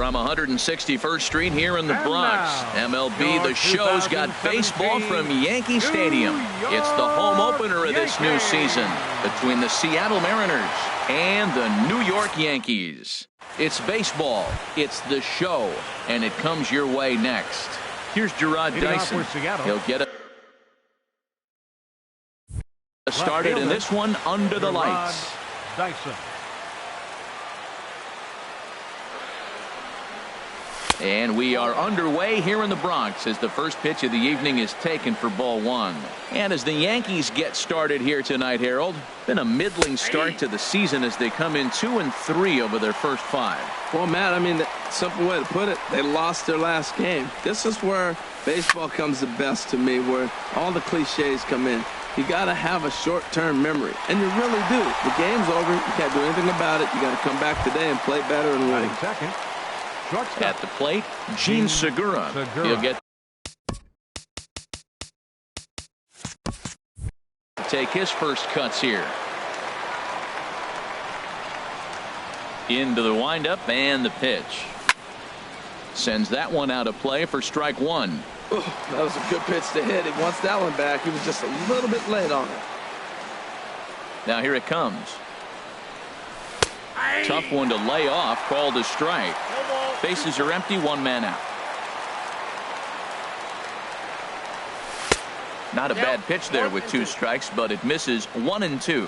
From 161st Street here in the Bronx, MLB The Show's got baseball from Yankee Stadium. It's the home opener of this new season between the Seattle Mariners and the New York Yankees. It's baseball, it's The Show, and it comes your way next. Here's Gerard Dyson. He'll get it started in this one under the lights. Dyson. And we are underway here in the Bronx as the first pitch of the evening is taken for ball one. And as the Yankees get started here tonight, Harold, been a middling start to the season as they come in 2-3 over their first 5. Well, Matt, I mean, the simple way to put it, they lost their last game. This is where baseball comes the best to me, where all the cliches come in. You got to have a short-term memory, and you really do. The game's over. You can't do anything about it. You got to come back today and play better and win. Second. At the plate, Gene Segura. He'll get to take his first cuts here. Into the windup and the pitch. Sends that one out of play for strike one. Oh, that was a good pitch to hit. He wants that one back. He was just a little bit late on it. Now here it comes. Tough one to lay off, called a strike. Bases are empty, 1 man out. Not a bad pitch there with 2 strikes, but it misses 1 and 2.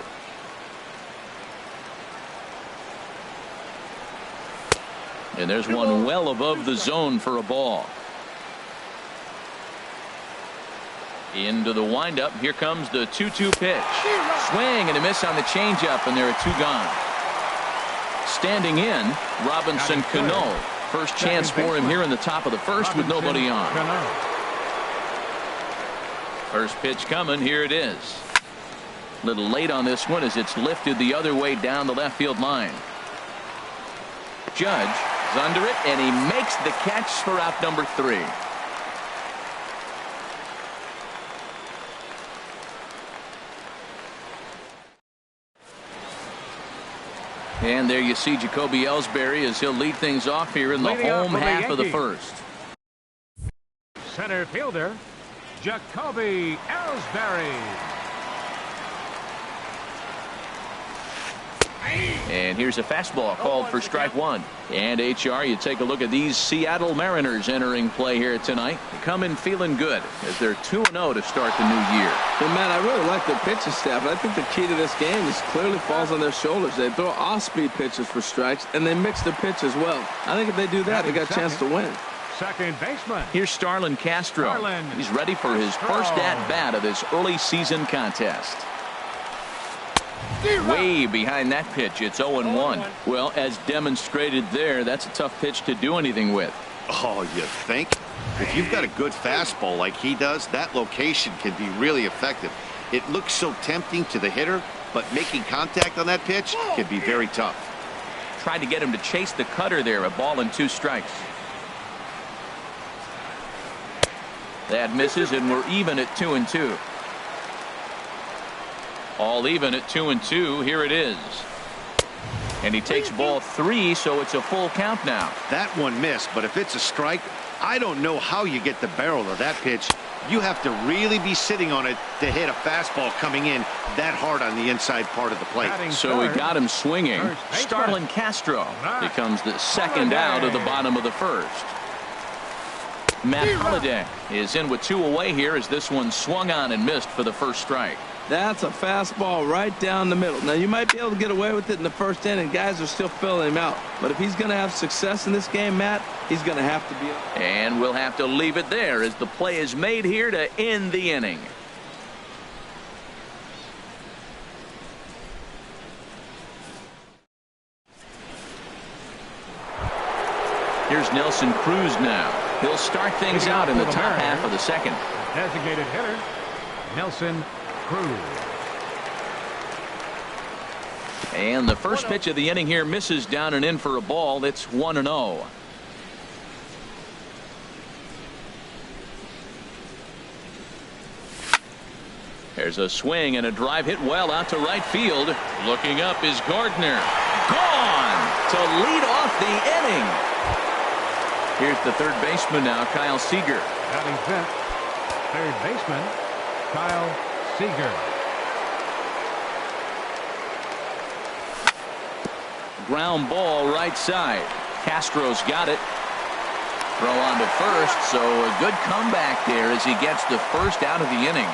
And there's one well above the zone for a ball. Into the windup. Here comes the 2-2 pitch. Swing and a miss on the changeup, and there are 2 gone. Standing in, Robinson Cano. First chance for him here in the top of the first with nobody on. First pitch coming. Here it is. A little late on this one as it's lifted the other way down the left field line. Judge is under it, and he makes the catch for out number 3. And there you see Jacoby Ellsbury as he'll lead things off here in the home half of the first. Center fielder, Jacoby Ellsbury. And here's a fastball called for strike one. And HR, you take a look at these Seattle Mariners entering play here tonight. They come in feeling good as they're 2-0 to start the new year. Well, man, I really like their pitching staff. I think the key to this game is clearly falls on their shoulders. They throw off-speed pitches for strikes, and they mix their pitch as well. I think if they do that, they got a chance to win. Second baseman. Here's Starlin Castro. He's ready for his first at-bat of this early season contest. Way behind that pitch. It's 0-1. Well, as demonstrated there, that's a tough pitch to do anything with. Oh, you think? If you've got a good fastball like he does, that location can be really effective. It looks so tempting to the hitter, but making contact on that pitch can be very tough. Tried to get him to chase the cutter there. A ball and 2 strikes. That misses, and we're even at 2-2. All even at 2-2. Here it is. And he takes ball 3, so it's a full count now. That one missed, but if it's a strike, I don't know how you get the barrel of that pitch. You have to really be sitting on it to hit a fastball coming in that hard on the inside part of the plate. So we got him swinging. Starlin Castro becomes the second out of the bottom of the first. Matt Holliday is in with 2 away here as this one swung on and missed for the first strike. That's a fastball right down the middle. Now, you might be able to get away with it in the first inning. Guys are still filling him out. But if he's going to have success in this game, Matt, he's going to have to be. And we'll have to leave it there as the play is made here to end the inning. Here's Nelson Cruz now. He'll start things out in the top half of the second. Designated hitter, Nelson Cruz. And the first pitch of the inning here misses down and in for a ball. It's 1-0. There's a swing and a drive hit well out to right field. Looking up is Gardner. Gone to lead off the inning. Here's the third baseman now, Kyle Seager. Batting fifth, third baseman, Kyle Seager. Ground ball right side. Castro's got it. Throw on to first, so a good comeback there as he gets the first out of the inning.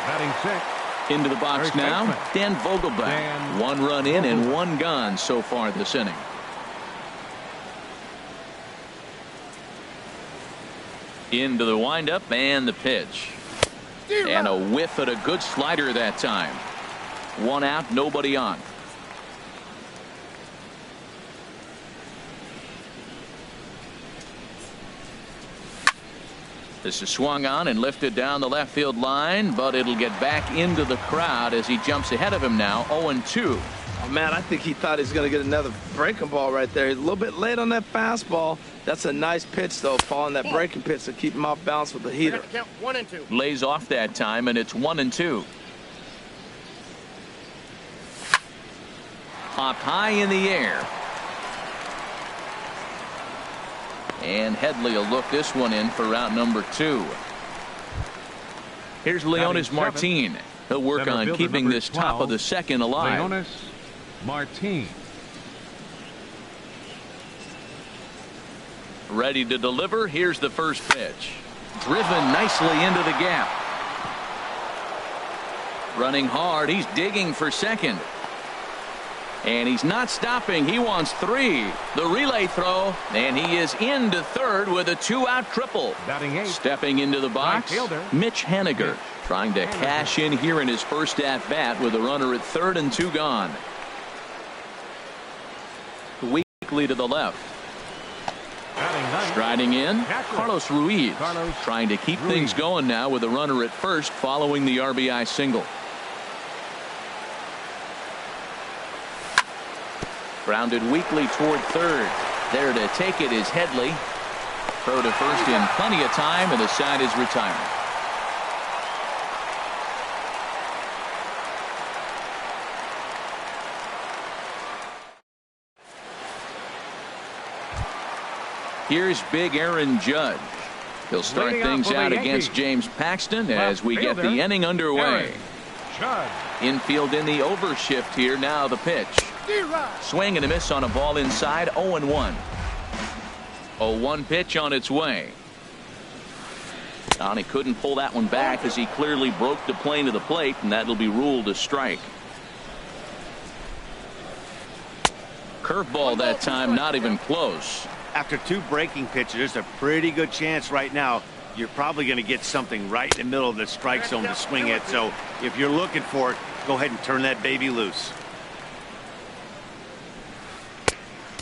Batting sixth. Into the box now, Dan Vogelbach. 1 run in and 1 gone so far this inning. Into the windup and the pitch. And a whiff at a good slider that time. 1 out, nobody on. This is swung on and lifted down the left field line, but it'll get back into the crowd as he jumps ahead of him now, 0-2. Oh, man, I think he thought he was going to get another breaking ball right there. He's a little bit late on that fastball. That's a nice pitch, though, following that breaking pitch to keep him off balance with the heater. Count 1 and 2. Lays off that time, and it's 1-2. Popped high in the air. And Headley will look this one in for route number 2. Here's Leonis Martin. He'll work on keeping this top of the second alive. Leonis Martin. Ready to deliver. Here's the first pitch. Driven nicely into the gap. Running hard. He's digging for second. And he's not stopping. He wants 3. The relay throw, and he is into third with a 2-out triple. Batting 8. Stepping into the box, Mitch Haniger, trying to cash in here in his first at-bat with a runner at third and 2 gone. Weakly to the left. Striding in, Carlos Ruiz, trying to keep things going now with a runner at first following the RBI single. Grounded weakly toward third. There to take it is Headley. Throw to first in plenty of time, and the side is retired. Here's big Aaron Judge. He'll start things out against James Paxton as we get the inning underway. Infield in the overshift here. Now the pitch. Swing and a miss on a ball inside. 0-1. 0-1 pitch on its way. And he couldn't pull that one back as he clearly broke the plane of the plate, and that'll be ruled a strike. Curveball that time, not even close. After 2 breaking pitches, there's a pretty good chance right now you're probably going to get something right in the middle of the strike zone to swing at. So if you're looking for it, go ahead and turn that baby loose.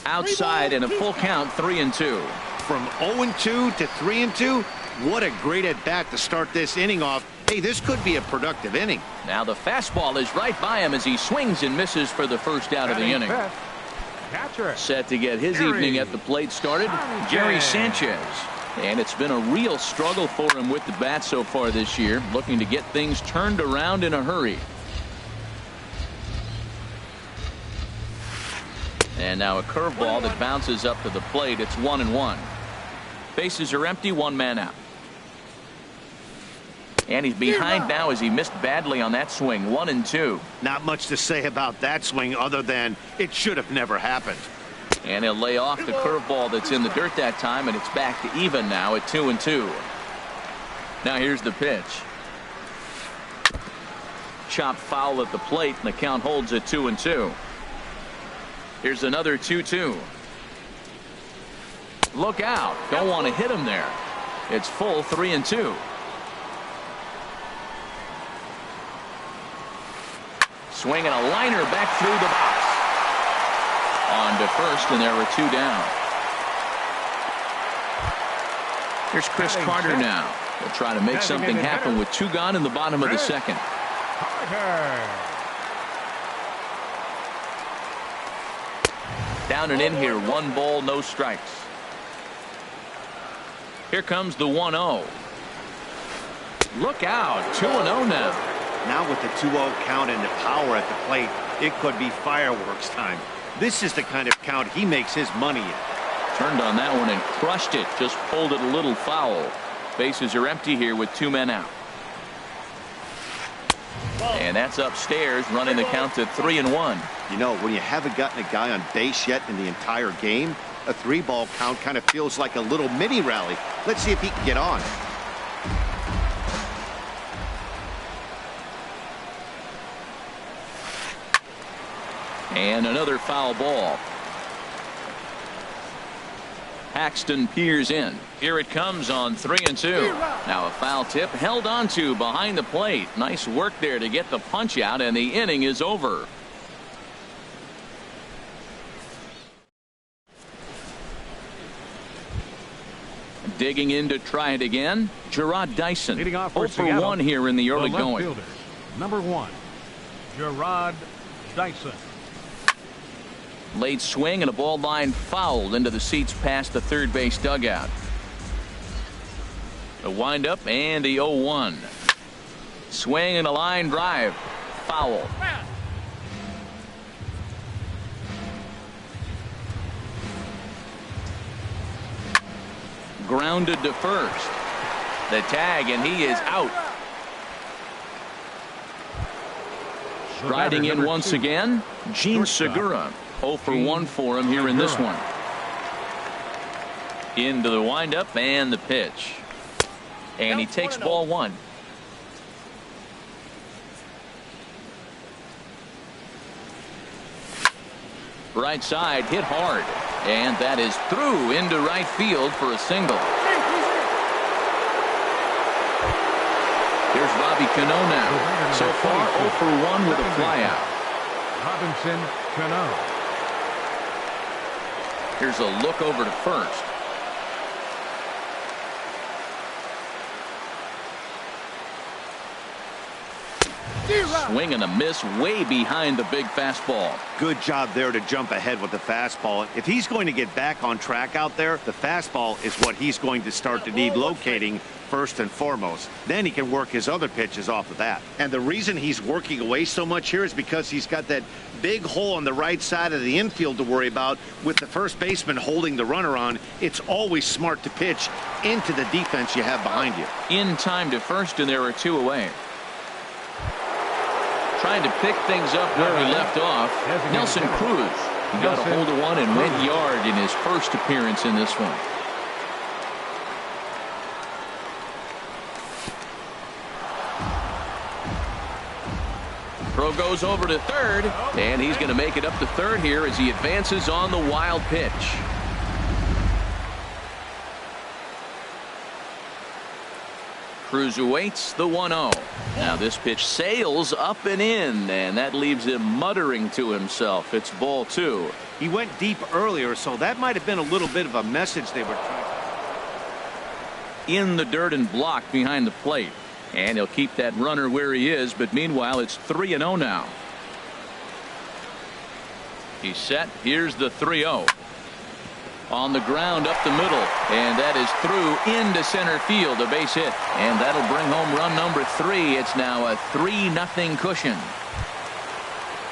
Outside and a full count, 3-2. From 0-2 to 3-2, what a great at bat to start this inning off. Hey, this could be a productive inning. Now the fastball is right by him as he swings and misses for the first out of the inning. Set to get his evening at the plate started, Jerry Sanchez. And it's been a real struggle for him with the bat so far this year, looking to get things turned around in a hurry. And now a curveball that bounces up to the plate. It's 1-1. Bases are empty, 1 man out. And he's behind now as he missed badly on that swing. 1-2. Not much to say about that swing other than it should have never happened. And he'll lay off the curveball that's in the dirt that time, and it's back to even now at 2-2. Now here's the pitch. Chopped foul at the plate, and the count holds at 2-2. Here's another 2-2. Look out. Don't want to hit him there. It's full 3-2. Swinging a liner back through the box. On to first, and there are 2 down. Here's Chris Carter now. He'll try to make something happen with 2 gone in the bottom of the second. Down and in here, 1 ball, no strikes. Here comes the 1-0. Look out, 2-0 now. Now with the 2-0 count and the power at the plate, it could be fireworks time. This is the kind of count he makes his money in. turned on that one and crushed it. Just pulled it a little foul. Bases are empty here with 2 men out. And that's upstairs, running the count to 3-1. You know, when you haven't gotten a guy on base yet in the entire game, a 3-ball count kind of feels like a little mini rally. Let's see if he can get on. And another foul ball. Paxton peers in. Here it comes on 3-2. Now a foul tip held onto behind the plate. Nice work there to get the punch out, and the inning is over. Digging in to try it again, Gerard Dyson. Leading off 0 for Seattle, 1 here in the early left going. fielder, number 1, Gerard Dyson. Late swing and a ball line fouled into the seats past the third base dugout. A windup and the 0-1. Swing and a line drive. Foul. Grounded to first. The tag, and he is out. Striding in once again, Gene Segura. 0 for 1 for him here in this one. Into the windup and the pitch. And he takes ball 1. Right side hit hard. And that is through into right field for a single. Here's Robbie Cano now. So far 0 for 1 with a flyout. Robinson Cano. Here's a look over to first. Swing and a miss way behind the big fastball. Good job there to jump ahead with the fastball. If he's going to get back on track out there, the fastball is what he's going to start to need locating first and foremost. Then he can work his other pitches off of that. And the reason he's working away so much here is because he's got that big hole on the right side of the infield to worry about. With the first baseman holding the runner on, it's always smart to pitch into the defense you have behind you. In time to first, and there are 2 away. Trying to pick things up where he left off. Nelson Cruz. He got a hold of one and went yard in his first appearance in this one. Throw goes over to third, and he's going to make it up to third here as he advances on the wild pitch. Cruz awaits the 1-0. Now this pitch sails up and in, and that leaves him muttering to himself. It's ball 2. He went deep earlier, so that might have been a little bit of a message they were trying. In the dirt and blocked behind the plate. And he'll keep that runner where he is, but meanwhile it's 3-0 now. He's set. Here's the 3-0. On the ground up the middle, and that is through into center field, a base hit, and that'll bring home run number 3. It's now a 3-0 cushion.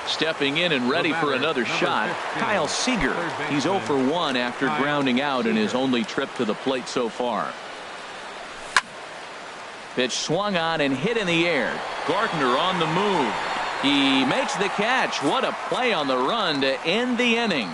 Stepping in and ready for another shot, Kyle Seager. He's 0 for 1 after grounding out in his only trip to the plate so far. Pitch swung on and hit in the air. Gardner on the move. He makes the catch. What a play on the run to end the inning.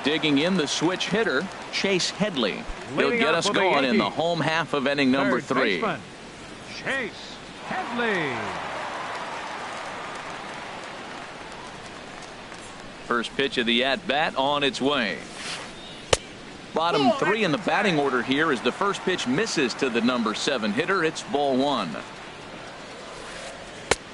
Digging in the switch hitter, Chase Headley. He'll get us going in the home half of inning number 3. Chase Headley. First pitch of the at-bat on its way. Bottom 3 in the batting order here as the first pitch misses to the number 7 hitter. It's ball 1.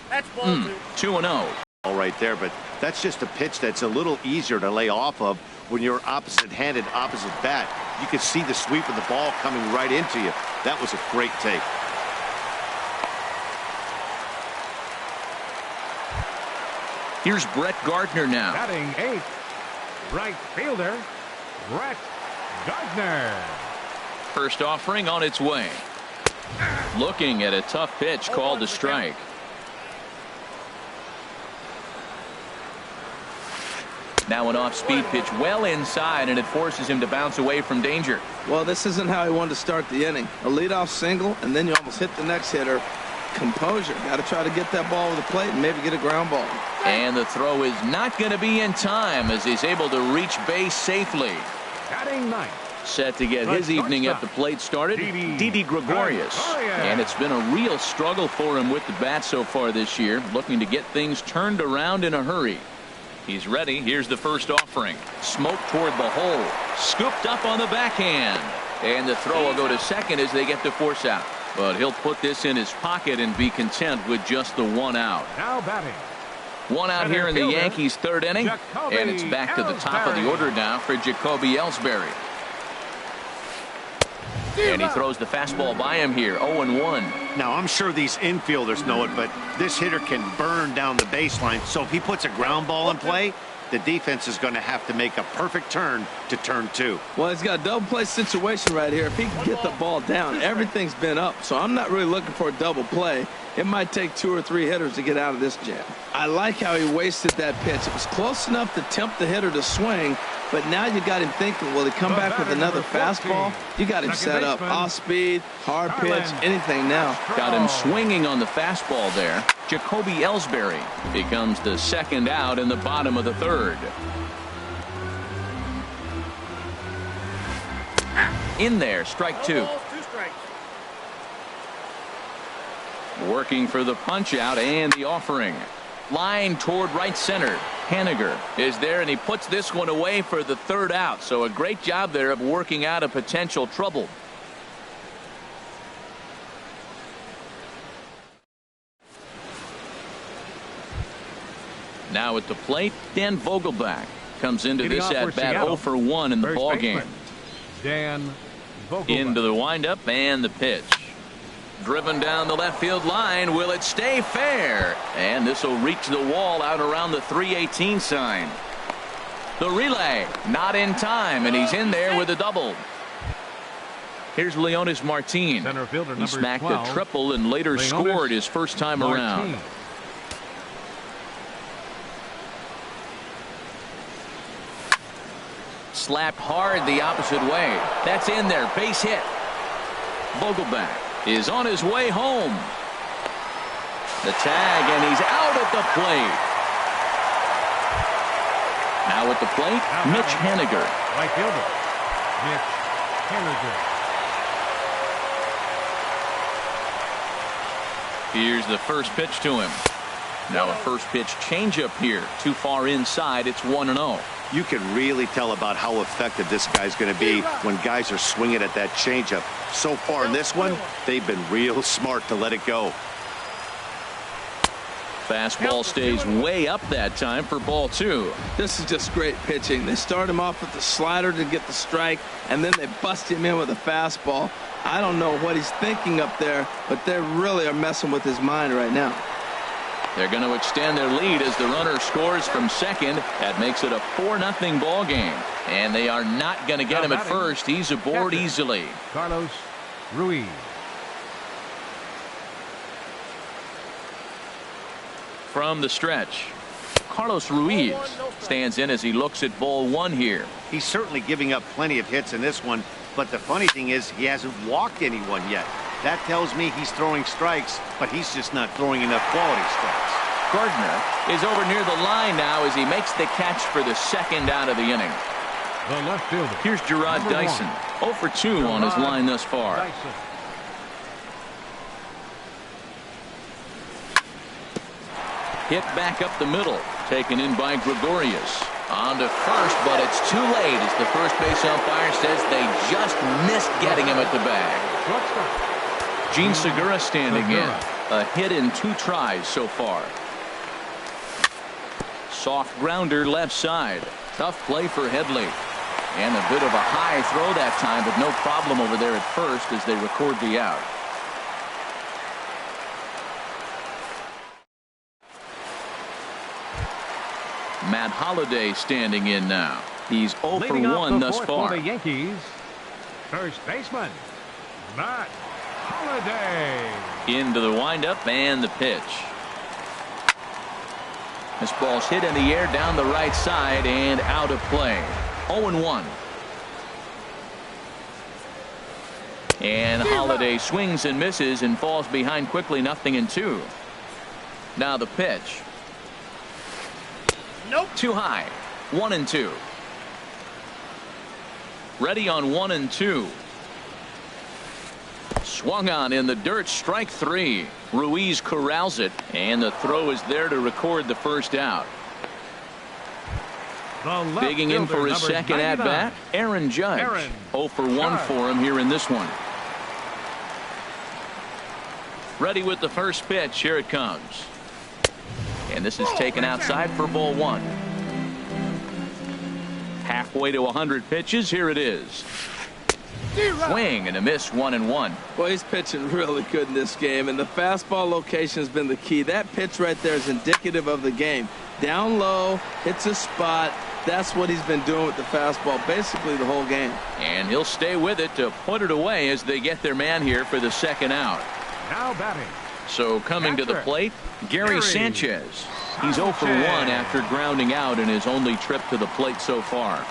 That's ball 2. 2-0. All right there, but that's just a pitch that's a little easier to lay off of when you're opposite-handed, opposite bat. You can see the sweep of the ball coming right into you. That was a great take. Here's Brett Gardner now. Batting 8th, right fielder, Brett Gardner. First offering on its way. Looking at a tough pitch called a strike. Now an off-speed pitch well inside, and it forces him to bounce away from danger. Well, this isn't how he wanted to start the inning. A leadoff single, and then you almost hit the next hitter. Composure. Got to try to get that ball over the plate and maybe get a ground ball. And the throw is not going to be in time as he's able to reach base safely. Batting ninth. Set to get his evening at the plate started, Didi Gregorius. And it's been a real struggle for him with the bat so far this year, looking to get things turned around in a hurry. He's ready. Here's the first offering. Smoke toward the hole. Scooped up on the backhand. And the throw will go to second as they get the force out. But he'll put this in his pocket and be content with just the one out. Now batting. One out here in the Yankees' third inning. And it's back to the top of the order now for Jacoby Ellsbury. And he throws the fastball by him here, 0-1. Now, I'm sure these infielders know it, but this hitter can burn down the baseline. So if he puts a ground ball in play, the defense is going to have to make a perfect turn to turn two. Well, he's got a double play situation right here. If he can get the ball down, everything's been up. So I'm not really looking for a double play. It might take 2 or 3 hitters to get out of this jam. I like how he wasted that pitch. It was close enough to tempt the hitter to swing, but now you got him thinking, will he come back with another fastball? You got him set up. Off speed, hard pitch, anything now. Got him swinging on the fastball there. Jacoby Ellsbury becomes the second out in the bottom of the third. In there, strike 2. Working for the punch out and the offering. Line toward right center. Haniger is there, and he puts this one away for the third out. So a great job there of working out a potential trouble. Now at the plate, Dan Vogelbach comes into this at bat 0 for 1 in the ball game. Dan Vogelbach. Into the windup and the pitch. Driven down the left field line. Will it stay fair? And this will reach the wall out around the 318 sign. The relay not in time, and he's in there with a double. Here's Leonis Martin. Center fielder He number smacked 12, a triple and later Leonis scored his first time around. Martin. Slapped hard the opposite way. That's in there. Base hit. Vogelbach is on his way home. The tag, and he's out at the plate. Now at the plate, Mitch Haniger. Right fielder, Mitch Haniger. Here's the first pitch to him. Now a first pitch changeup here. Too far inside. It's 1-0. You can really tell about how effective this guy's going to be when guys are swinging at that changeup. So far in this one, they've been real smart to let it go. Fastball stays way up that time for ball 2. This is just great pitching. They start him off with the slider to get the strike, and then they bust him in with a fastball. I don't know what he's thinking up there, but they really are messing with his mind right now. They're going to extend their lead as the runner scores from second. That makes it a 4-0 ball game. And they are not going to get him at first. He's aboard easily. Carlos Ruiz. From the stretch, Carlos Ruiz stands in as he looks at ball 1 here. He's certainly giving up plenty of hits in this one, but the funny thing is he hasn't walked anyone yet. That tells me he's throwing strikes, but he's just not throwing enough quality strikes. Gardner is over near the line now as he makes the catch for the second out of the inning. The left fielder. Here's Gerard number Dyson, 1. 0 for 2 on his line thus far. Dyson. Hit back up the middle, taken in by Gregorius. On to first, but it's too late as the first base umpire says they just missed getting him at the bag. Shortstop. Gene Segura standing in. A hit in 2 tries so far. Soft grounder left side. Tough play for Headley. And a bit of a high throw that time, but no problem over there at first as they record the out. Matt Holliday standing in now. He's 0 for 1 thus far. For the Yankees, first baseman, Matt Holliday. Into the windup and the pitch. This ball's hit in the air down the right side and out of play. 0-1. And Holiday swings and misses and falls behind quickly, 0-2. Now the pitch. Nope. Too high. 1-2. Ready on 1-2. Swung on in the dirt, strike 3. Ruiz corrals it, and the throw is there to record the first out. Digging in for his second at bat, Aaron Judge. 0 for 1 for him here in this one. Ready with the first pitch. Here it comes. And this is taken outside for ball 1. Halfway to 100 pitches. Here it is. Swing and a miss, 1-1. Well, he's pitching really good in this game, and the fastball location has been the key. That pitch right there is indicative of the game. Down low, hits a spot. That's what he's been doing with the fastball basically the whole game. And he'll stay with it to put it away as they get their man here for the second out. Now batting. So coming to the plate, Gary Sanchez. He's 0 for 1 after grounding out in his only trip to the plate so far.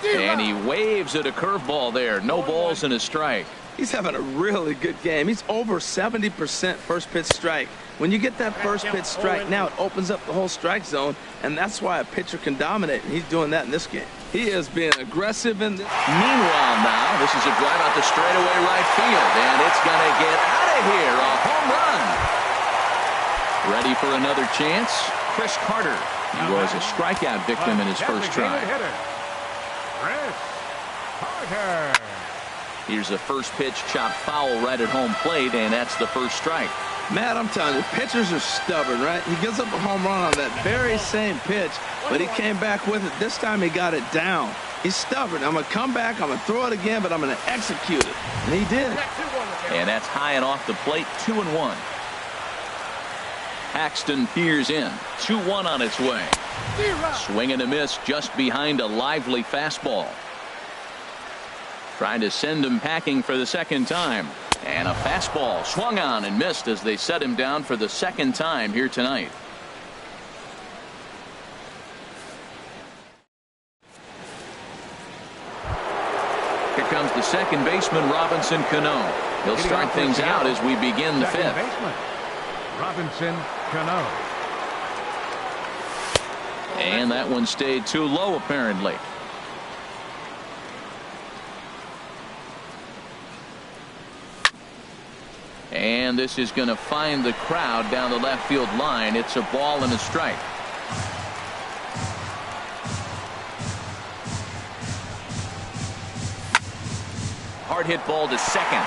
And he waves at a curveball there. No balls and a strike. He's having a really good game. He's over 70% first pitch strike. When you get that first pitch strike, now it opens up the whole strike zone, and that's why a pitcher can dominate, and he's doing that in this game. He is being aggressive in this. Meanwhile now, this is a drive out the straightaway right field, and it's going to get out of here. A home run. Ready for another chance? Chris Carter. He was a strikeout victim in his first try. Chris Carter. Here's a first pitch chopped foul right at home plate, and that's the first strike. Matt, I'm telling you, pitchers are stubborn, right? He gives up a home run on that very same pitch, but he came back with it. This time he got it down. He's stubborn. I'm going to come back, I'm going to throw it again, but I'm going to execute it. And he did. And that's high and off the plate, 2-1. Paxton peers in, 2-1 on its way. Swing and a miss just behind a lively fastball. Trying to send him packing for the second time. And a fastball swung on and missed as they set him down for the second time here tonight. Here comes the second baseman, Robinson Cano. He'll start things out as we begin the fifth. Robinson Cano. And that one stayed too low apparently. And this is going to find the crowd down the left field line. It's a ball and a strike. Hard hit ball to second.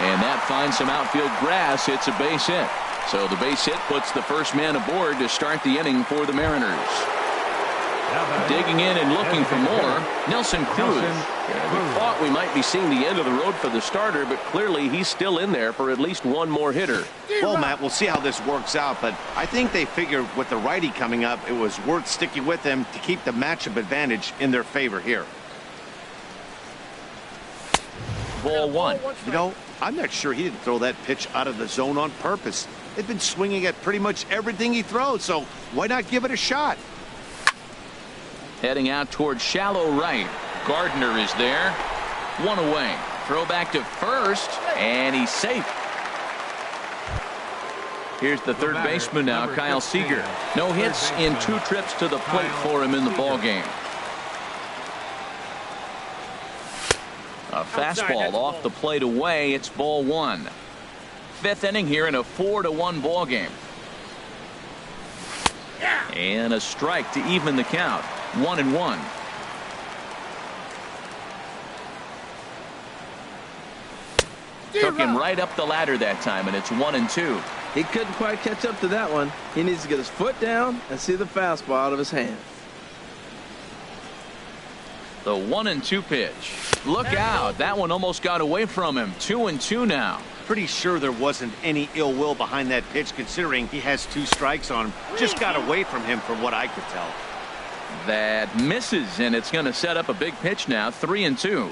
And that finds some outfield grass. It's a base hit. So the base hit puts the first man aboard to start the inning for the Mariners. Digging in and looking for more, Nelson Cruz. We thought we might be seeing the end of the road for the starter, but clearly he's still in there for at least one more hitter. Well, Matt, we'll see how this works out, but I think they figured with the righty coming up, it was worth sticking with them to keep the matchup advantage in their favor here. Ball 1. You know, I'm not sure he didn't throw that pitch out of the zone on purpose. They've been swinging at pretty much everything he throws, so why not give it a shot? Heading out towards shallow right. Gardner is there. One away. Throw back to first, and he's safe. Here's the third baseman now, Kyle Seager. No hits in 2 trips to the plate for him in the ballgame. A fastball off the plate away. It's ball 1. Fifth inning here in a 4-1 ball game. And a strike to even the count. 1-1. Took him right up the ladder that time, and it's 1-2. He couldn't quite catch up to that one. He needs to get his foot down and see the fastball out of his hand. The 1-2 pitch. Look out. That one almost got away from him. 2-2 now. Pretty sure there wasn't any ill will behind that pitch, considering he has 2 strikes on him. Just got away from him from what I could tell. That misses, and it's going to set up a big pitch now. 3-2.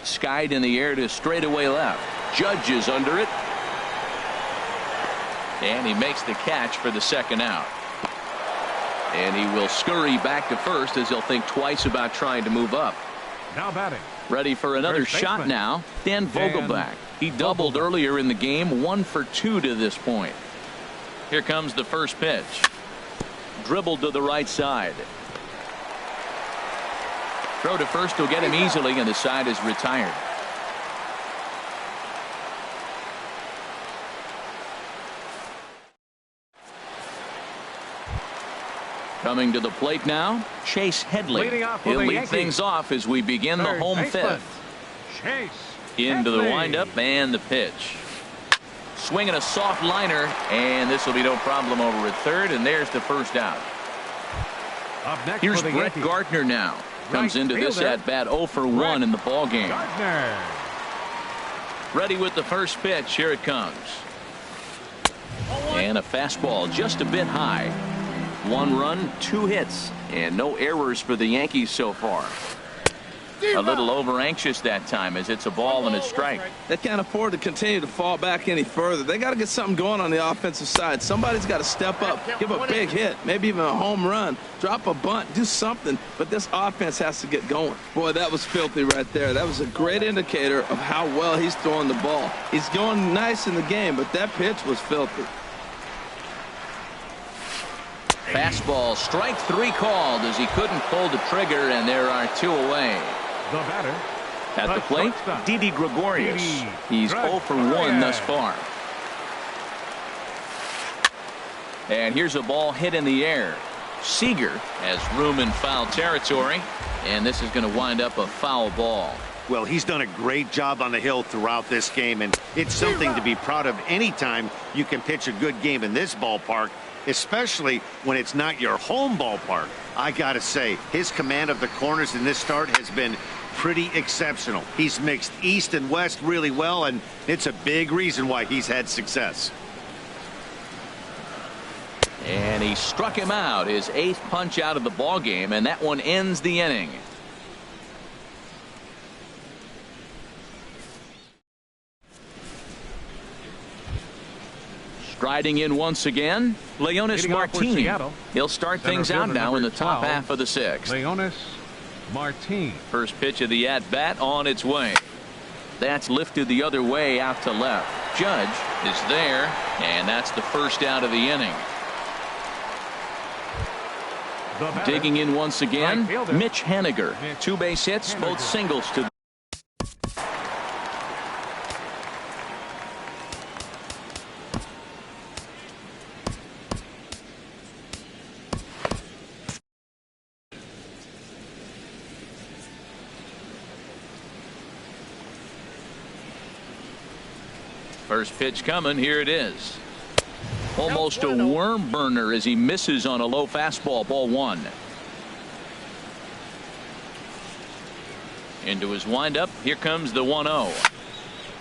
Skied in the air to straightaway left. Judge is under it. And he makes the catch for the second out. And he will scurry back to first as he'll think twice about trying to move up. Now batting. Ready for another shot now. Dan Vogelbach. He doubled earlier in the game, 1 for 2 to this point. Here comes the first pitch. Dribbled to the right side. Throw to first will get him easily, and the side is retired. Coming to the plate now, Chase Headley. He'll lead things off as we begin the home fifth. Chase Into the Headley. windup and the pitch. Swinging a soft liner, and this will be no problem over at third, and there's the first out. Up next Here's for the Brett Yankees. Gardner now. Comes into this fielder, at bat 0 for 1 in the ball game. Gardner. Ready with the first pitch. Here it comes. And a fastball just a bit high. 1 run, 2 hits, and no errors for the Yankees so far. A little over anxious that time as it's a ball and a strike. They can't afford to continue to fall back any further. They got to get something going on the offensive side. Somebody's got to step up, give a big hit, maybe even a home run, drop a bunt, do something. But this offense has to get going. Boy, that was filthy right there. That was a great indicator of how well he's throwing the ball. He's going nice in the game, but that pitch was filthy. Fastball, strike 3 called as he couldn't pull the trigger, and there are 2 away. The batter. At the plate, Didi Gregorius. He's 0 for 1 thus far. And here's a ball hit in the air. Seager has room in foul territory, and this is going to wind up a foul ball. Well, he's done a great job on the hill throughout this game, and it's something to be proud of anytime you can pitch a good game in this ballpark, especially when it's not your home ballpark. I got to say, his command of the corners in this start has been pretty exceptional. He's mixed east and west really well, and it's a big reason why he's had success. And he struck him out, his 8th punch out of the ball game, and that one ends the inning. Striding in once again, Leonis Martin. He'll start things out now in the top half of the 6th. Leonis Martin. First pitch of the at-bat on its way. That's lifted the other way out to left. Judge is there, and that's the first out of the inning. Digging in once again, Mitch Haniger. 2 base hits, both singles to First pitch coming. Here it is. Almost a worm burner as he misses on a low fastball. Ball 1. Into his windup. Here comes the 1-0.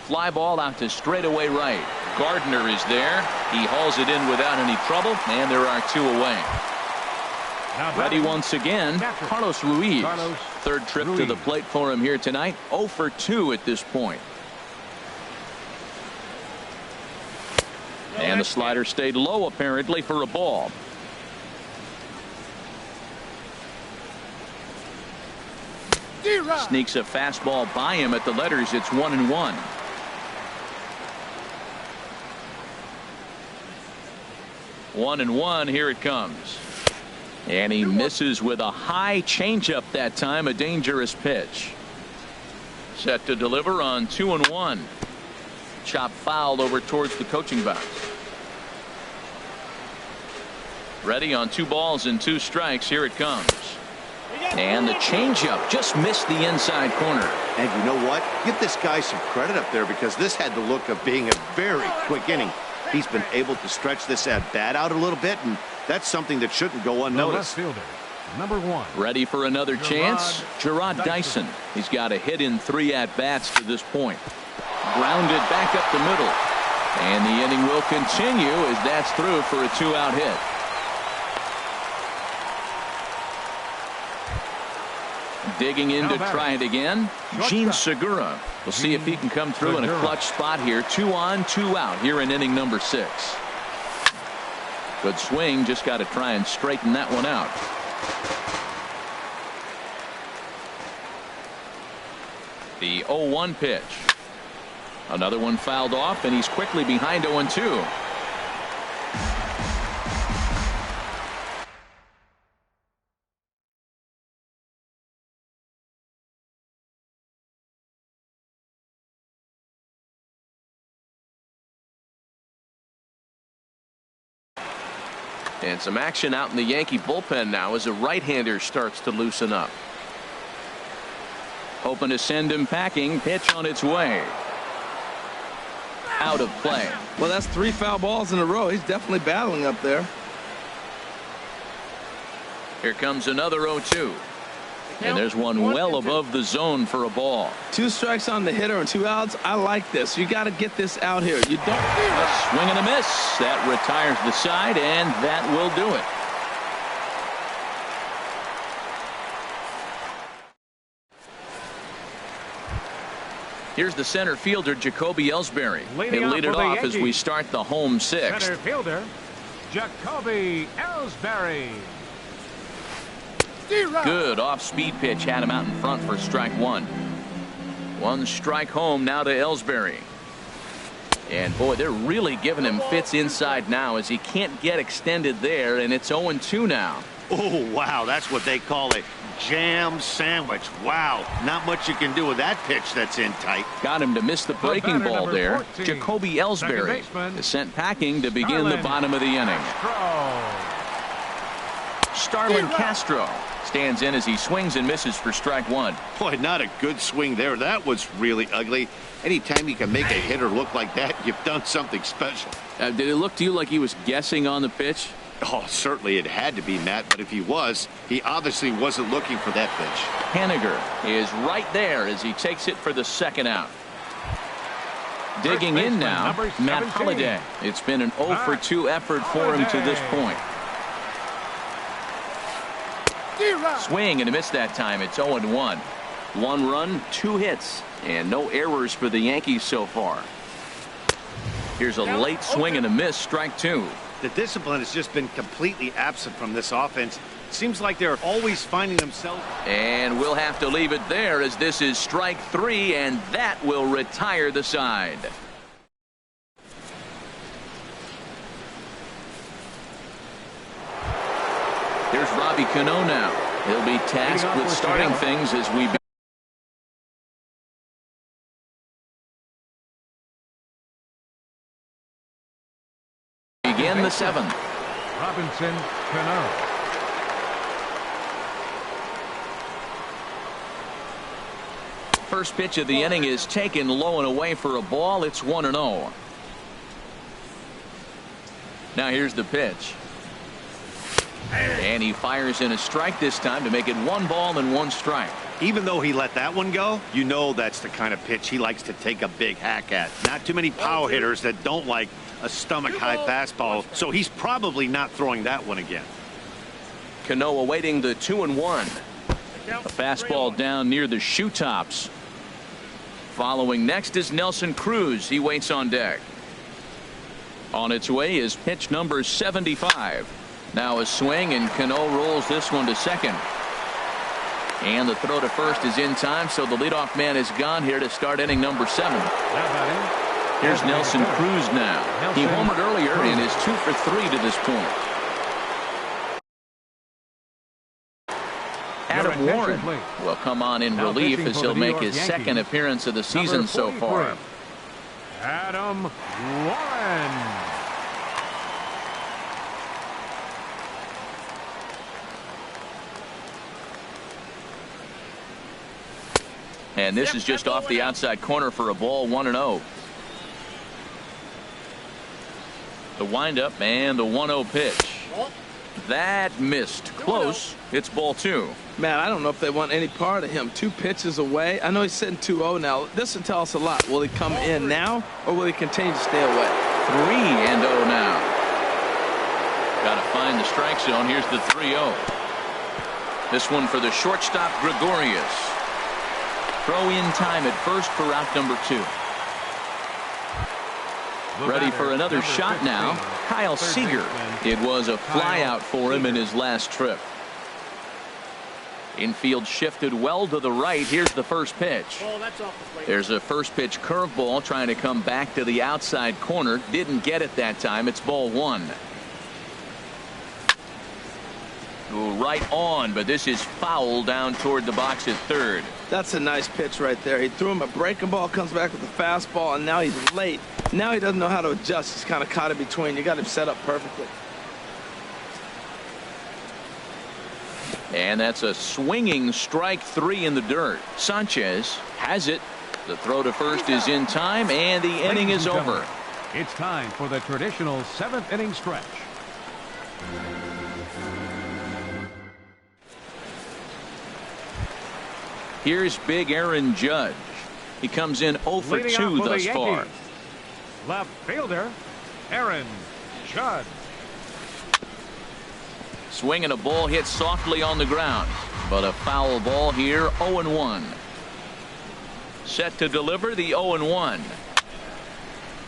Fly ball out to straightaway right. Gardner is there. He hauls it in without any trouble, and there are 2 away. Ready once again, Carlos Ruiz. Third trip to the plate for him here tonight. 0 for 2 at this point. And the slider stayed low apparently for a ball. Sneaks a fastball by him at the letters. It's 1-1. One and one. Here it comes. And he misses with a high changeup that time. A dangerous pitch. Set to deliver on 2-1. Chop fouled over towards the coaching box. Ready on 2 balls and 2 strikes. Here it comes. And the changeup just missed the inside corner. And you know what? Give this guy some credit up there, because this had the look of being a very quick inning. He's been able to stretch this at bat out a little bit, and that's something that shouldn't go unnoticed. The left fielder, number 1. Ready for another chance. Gerard Dyson. He's got a hit in 3 at-bats to this point. Grounded back up the middle. And the inning will continue as that's through for a 2-out hit. Digging in to try it again, Gene Segura. We'll see if he can come through in a clutch spot here. 2 on, 2 out here in inning number 6. Good swing, just got to try and straighten that one out. The 0-1 pitch. Another one fouled off, and he's quickly behind 0-2. And some action out in the Yankee bullpen now as a right-hander starts to loosen up. Hoping to send him packing. Pitch on its way. Out of play. Well, that's 3 foul balls in a row. He's definitely battling up there. Here comes another 0-2. And there's one well above the zone for a ball. 2 strikes on the hitter and 2 outs. I like this. You got to get this out here. You don't. A swing and a miss. That retires the side, and that will do it. Here's the center fielder, Jacoby Ellsbury. He'll lead it off as we start the home 6th. Center fielder, Jacoby Ellsbury. Good off-speed pitch had him out in front for strike 1. 1 strike home now to Ellsbury. And boy, they're really giving him fits inside now as he can't get extended there, and it's 0-2 now. Oh, wow, that's what they call a jam sandwich. Wow, not much you can do with that pitch that's in tight. Got him to miss the breaking ball there. 14, Jacoby Ellsbury is sent packing to begin the bottom of the inning. Starlin Castro stands in as he swings and misses for strike 1. Boy, not a good swing there. That was really ugly. Anytime you can make a hitter look like that, you've done something special. Did it look to you like he was guessing on the pitch? Oh, certainly it had to be, Matt, but if he was, he obviously wasn't looking for that pitch. Haniger is right there as he takes it for the 2nd out. Digging in now, Matt Holliday. It's been an 0-for-2 effort for him to this point. Swing and a miss that time. It's 0-1. 1 run, 2 hits, and no errors for the Yankees so far. Here's a late swing and a miss, strike 2. The discipline has just been completely absent from this offense. Seems like they're always finding themselves. And we'll have to leave it there as this is strike 3, and that will retire the side. Here's Robbie Cano now. He'll be tasked with starting things as we begin the 7th. Robinson Cano. First pitch of the inning is taken low and away for a ball. It's 1-0. Now here's the pitch. And he fires in a strike this time to make it 1 ball and 1 strike. Even though he let that one go, you know that's the kind of pitch he likes to take a big hack at. Not too many power hitters that don't like a stomach-high fastball, so he's probably not throwing that one again. Cano awaiting the 2-1. A fastball down near the shoe tops. Following next is Nelson Cruz. He waits on deck. On its way is pitch number 75. Now a swing, and Cano rolls this one to second. And the throw to first is in time, so the leadoff man is gone here to start inning number 7. Here's Nelson Cruz now. He homered earlier and is 2 for 3 to this point. Adam Warren will come on in relief as he'll make his 2nd appearance of the season so far. Adam Warren. And this is just off the outside corner for a ball, 1-0. The windup and the 1-0 pitch. That missed. Close. It's ball 2. Man, I don't know if they want any part of him. 2 pitches away. I know he's sitting 2-0 now. This will tell us a lot. Will he come in now, or will he continue to stay away? 3-0 now. Got to find the strike zone. Here's the 3-0. This one for the shortstop, Gregorius. Throw in time at first for out number 2. Ready for another shot now. Kyle Seager. It was a flyout for him in his last trip. Infield shifted well to the right. Here's the first pitch. There's a first pitch curveball trying to come back to the outside corner. Didn't get it that time. It's ball one. Right on, but this is foul down toward the box at third. That's a nice pitch right there. He threw him a breaking ball, comes back with a fastball, and now he's late. Now he doesn't know how to adjust. He's kind of caught in between. You got him set up perfectly. And that's a swinging strike three in the dirt. Sanchez has it. The throw to first is in time, and the inning is over. It's time for the traditional 7th inning stretch. Here's big Aaron Judge. He comes in 0 for 2 thus far. Left fielder, Aaron Judge. Swinging a ball hit softly on the ground, but a foul ball here. 0-1. Set to deliver the 0-1.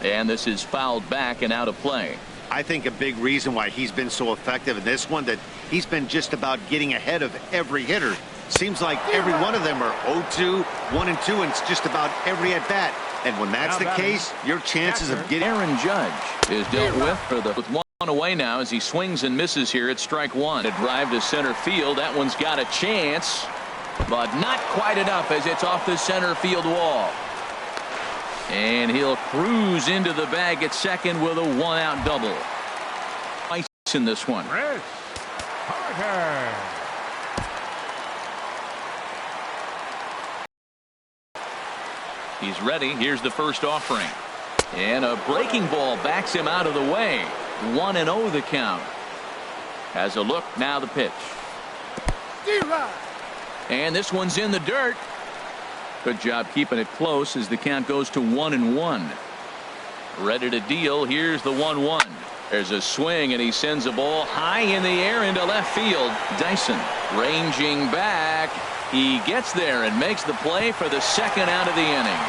And this is fouled back and out of play. I think a big reason why he's been so effective in this one, that he's been just about getting ahead of every hitter. Seems like every one of them are 0-2, 1-2, and it's just about every at bat. And when that's the case, your chances of getting Aaron Judge is dealt with one away now as he swings and misses here at strike one. A drive to center field. That one's got a chance, but not quite enough as it's off the center field wall. And he'll cruise into the bag at second with a one-out double. Ice in this one. Chris Carter. He's ready. Here's the first offering. And a breaking ball backs him out of the way. 1-0 the count. Has a look. Now the pitch. And this one's in the dirt. Good job keeping it close as the count goes to 1-1. Ready to deal. Here's the 1-1. There's a swing, and he sends a ball high in the air into left field. Dyson ranging back. He gets there and makes the play for the second out of the inning.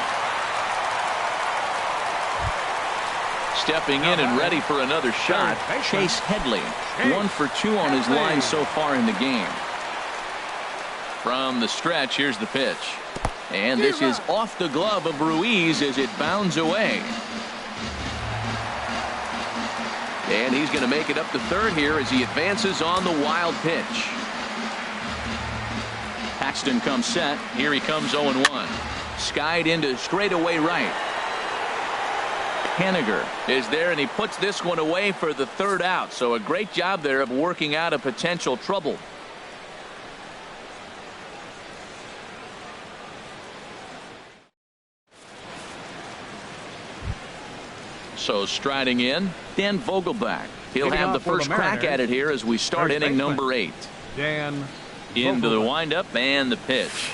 Stepping in and ready for another shot, Chase Headley. 1 for 2 on his line so far in the game. From the stretch, here's the pitch. And this is off the glove of Ruiz as it bounds away. And he's going to make it up to third here as he advances on the wild pitch. Paxton comes set. Here he comes 0-1. Skied into straightaway right. Haniger is there, and he puts this one away for the third out. So a great job there of working out a potential trouble. So striding in, Dan Vogelbach. He'll have the first crack at it here as we start inning number 8. Dan into the windup and the pitch.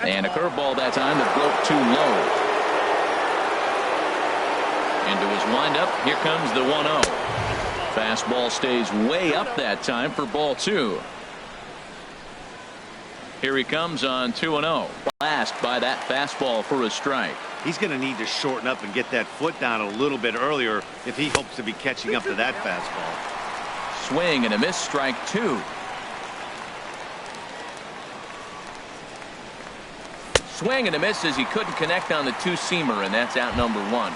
And a curveball that time that broke too low. Into his windup. Here comes the 1-0. Fastball stays way up that time for ball 2. Here he comes on 2-0. Blast by that fastball for a strike. He's going to need to shorten up and get that foot down a little bit earlier if he hopes to be catching up to that fastball. Swing and a miss, strike 2. Swing and a miss as he couldn't connect on the two-seamer, and that's out number 1.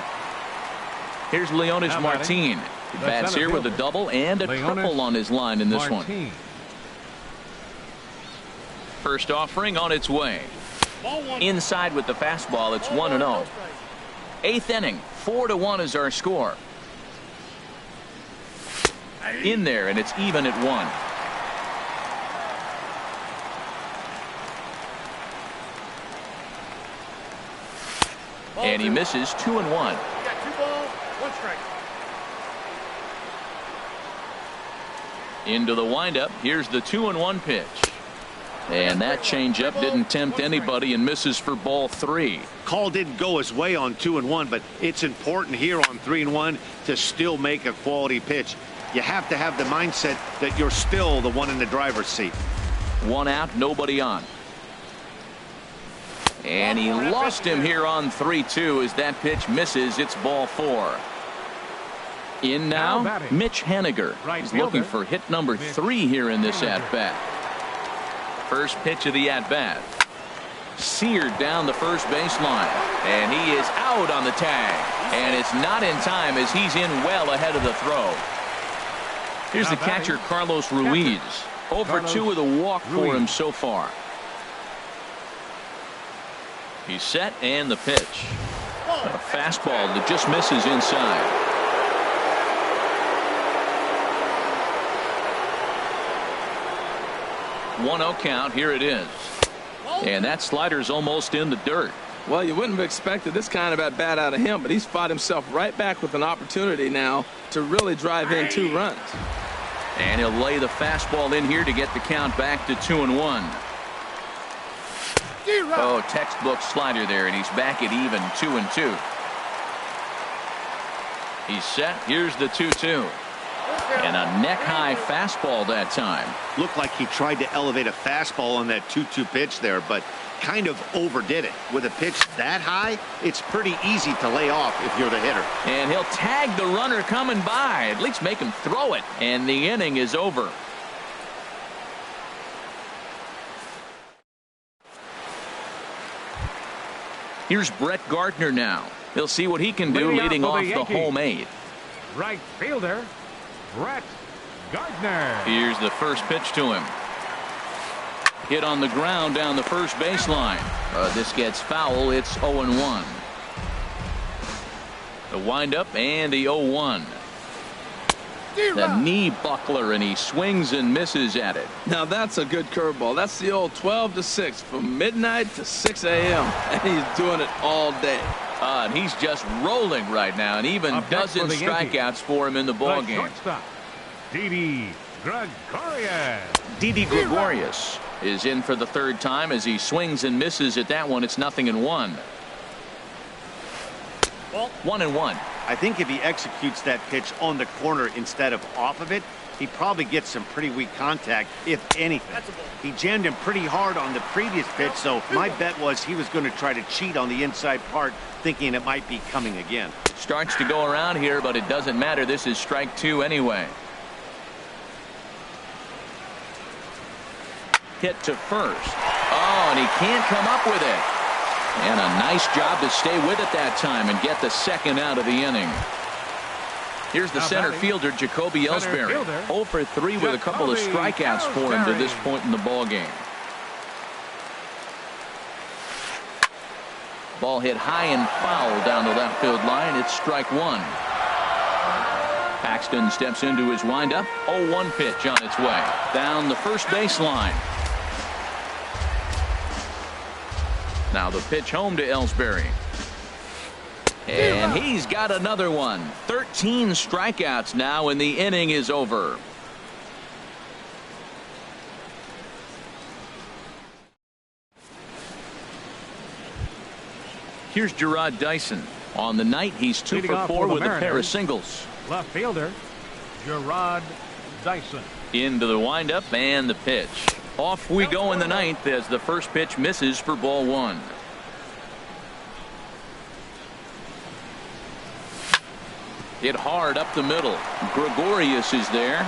Here's Leonis Martin. He bats here with a double and a triple on his line in this one. First offering on its way. Inside with the fastball. It's 1-0. 8th inning. 4-1 is our score. In there, and it's even at 1. And he misses 2-1. Into the windup. Here's the 2-1 pitch. And that changeup didn't tempt anybody and misses for ball 3. Call didn't go his way on 2-1, but it's important here on 3-1 to still make a quality pitch. You have to have the mindset that you're still the one in the driver's seat. 1 out, nobody on. And he lost him here on 3-2 as that pitch misses. It's ball 4. In now, Mitch Haniger. He's looking for hit number 3 here in this at-bat. First pitch of the at-bat. Seared down the first baseline. And he is out on the tag. And it's not in time as he's in well ahead of the throw. Here's the catcher, Carlos Ruiz. 0 for 2 with a walk for him so far. He's set and the pitch. A fastball that just misses inside. 1-0 count. Here it is. And that slider's almost in the dirt. Well, you wouldn't have expected this kind of at-bat out of him, but he's fought himself right back with an opportunity now to really drive in 2 runs. And he'll lay the fastball in here to get the count back to 2-1. Oh, textbook slider there, and he's back at even 2-2. He's set. Here's the 2-2. And a neck-high fastball that time. Looked like he tried to elevate a fastball on that 2-2 pitch there, but kind of overdid it. With a pitch that high, it's pretty easy to lay off if you're the hitter. And he'll tag the runner coming by, at least make him throw it, and the inning is over. Here's Brett Gardner now. He'll see what he can do leading off the home 8th. Right fielder, Brett Gardner. Here's the first pitch to him. Hit on the ground down the first baseline. This gets foul. It's 0-1. The windup and the 0-1. The knee buckler, and he swings and misses at it. Now that's a good curveball. That's the old 12 to 6 from midnight to 6 a.m. and he's doing it all day. And he's just rolling right now, and even dozen strikeouts for him in the ball game. Didi Gregorius. Didi Gregorius is in for the 3rd time as he swings and misses at that one. It's 0-1. 1-1. I think if he executes that pitch on the corner instead of off of it, he probably gets some pretty weak contact, if anything. He jammed him pretty hard on the previous pitch, so my bet was he was going to try to cheat on the inside part, thinking it might be coming again. Starts to go around here, but it doesn't matter. This is strike 2 anyway. Hit to first. Oh, and he can't come up with it. And a nice job to stay with it that time and get the 2nd out of the inning. Here's the center fielder, Jacoby Ellsbury. 0 for 3 with a couple of strikeouts for him to this point in the ball game. Ball hit high and foul down the left field line. It's strike 1. Paxton steps into his windup. 0-1 pitch on its way down the first baseline. Now the pitch home to Ellsbury. And he's got another one. 13 strikeouts now, and the inning is over. Here's Gerard Dyson. On the night, he's 2 for 4 with a pair of singles. Left fielder, Gerard Dyson. Into the windup and the pitch. Off we go in the 9th as the first pitch misses for ball 1. Hit hard up the middle. Gregorius is there.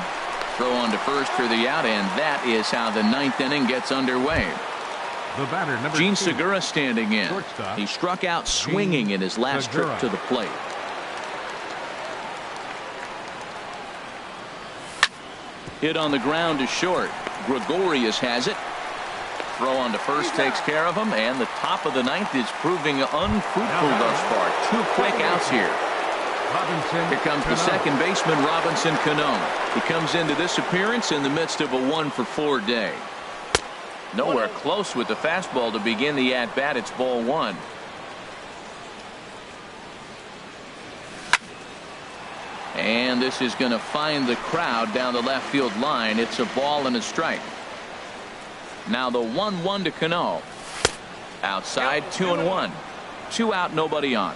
Throw on to first for the out, and that is how the 9th inning gets underway. The batter, number Gene 2, Segura standing in. shortstop. He struck out swinging in his last trip to the plate. Hit on the ground to short. Gregorius has it. Throw on to first takes care of him, and the top of the 9th is proving unfruitful thus far. 2 quick outs here. Here comes the second baseman, Robinson Cano. He comes into this appearance in the midst of a 1 for 4 day. Nowhere close with the fastball to begin the at-bat. It's ball 1. And this is going to find the crowd down the left field line. It's a ball and a strike. Now the 1-1 to Cano. Outside, 2-1. 2 out, nobody on.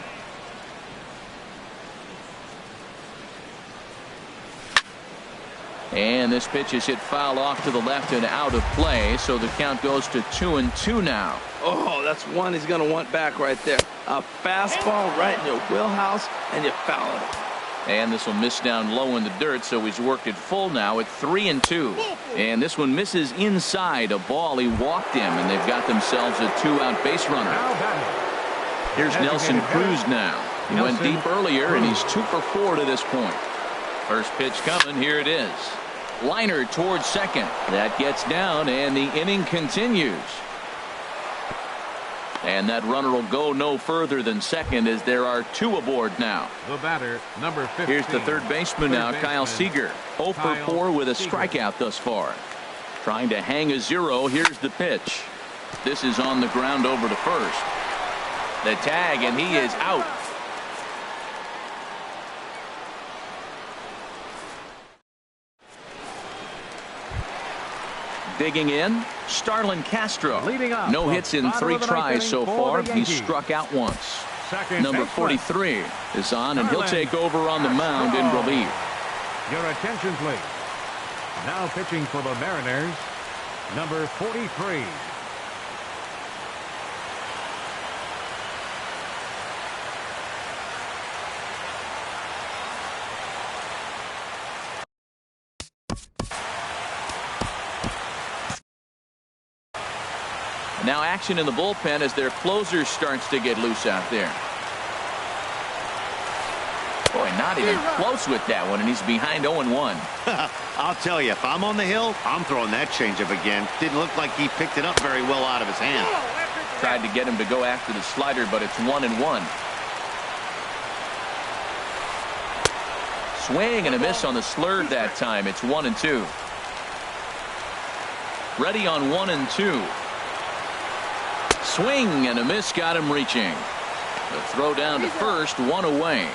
And this pitch is hit foul off to the left and out of play, so the count goes to 2-2 now. Oh, that's one he's going to want back right there. A fastball right in your wheelhouse, and you foul it. And this will miss down low in the dirt, so he's worked it full now at 3-2. And this one misses inside a ball he walked him, and they've got themselves a 2-out base runner. Here's Nelson Cruz now. He went deep earlier, and he's 2 for 4 to this point. First pitch coming. Here it is. Liner towards second. That gets down, and the inning continues. And that runner will go no further than second as there are 2 aboard now. The batter, number 15. Here's the third baseman now, Kyle Seager. 0 for 4 with a strikeout thus far. Trying to hang a 0. Here's the pitch. This is on the ground over to first. The tag, and he is out. Digging in, Starlin Castro. Leading off, no hits in 3 tries so far. He's Yankees. struck out once. Number 43 is on, and he'll take over on the mound in relief. Your attention, please. Now pitching for the Mariners, number 43. Now action in the bullpen as their closer starts to get loose out there. Boy, not even close with that one, and he's behind 0-1. I'll tell you, if I'm on the hill, I'm throwing that changeup again. Didn't look like he picked it up very well out of his hand. Tried to get him to go after the slider, but it's 1-1. Swing and a miss on the slurve that time. It's 1-2. Ready on 1-2. Swing and a miss, got him reaching. The throw down to first, 1 away.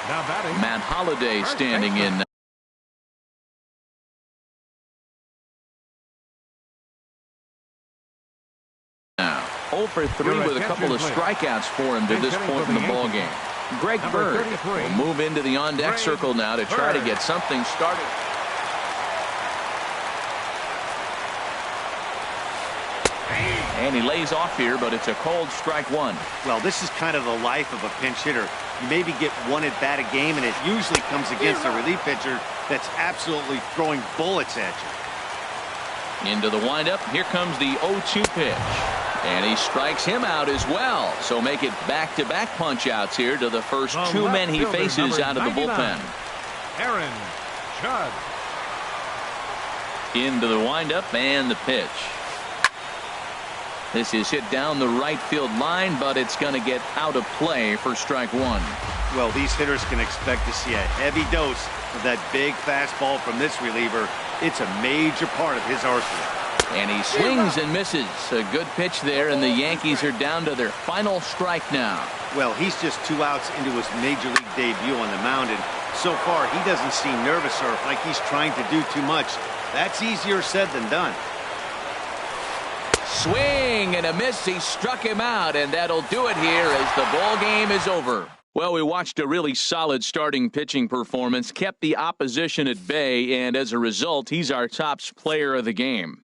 Now batting, Matt Holliday standing in. Now 0 for 3 with a couple of strikeouts for him to this point in the ball game. Greg Bird will move into the on-deck circle now to try to get something started. And he lays off here, but it's a cold strike 1. Well, this is kind of the life of a pinch hitter. You maybe get 1 at bat a game, and it usually comes against a relief pitcher that's absolutely throwing bullets at you. Into the windup. Here comes the 0-2 pitch. And he strikes him out as well. So make it back-to-back punch-outs here to the first 2 men he faces out of the bullpen. Aaron Judge. Into the windup and the pitch. This is hit down the right field line, but it's going to get out of play for strike 1. Well, these hitters can expect to see a heavy dose of that big fastball from this reliever. It's a major part of his arsenal. And he swings and misses. A good pitch there, and the Yankees are down to their final strike now. Well, he's just 2 outs into his major league debut on the mound, and so far he doesn't seem nervous or like he's trying to do too much. That's easier said than done. Swing and a miss. He struck him out, and that'll do it here as the ball game is over. Well, we watched a really solid starting pitching performance, kept the opposition at bay, and as a result, he's our top player of the game.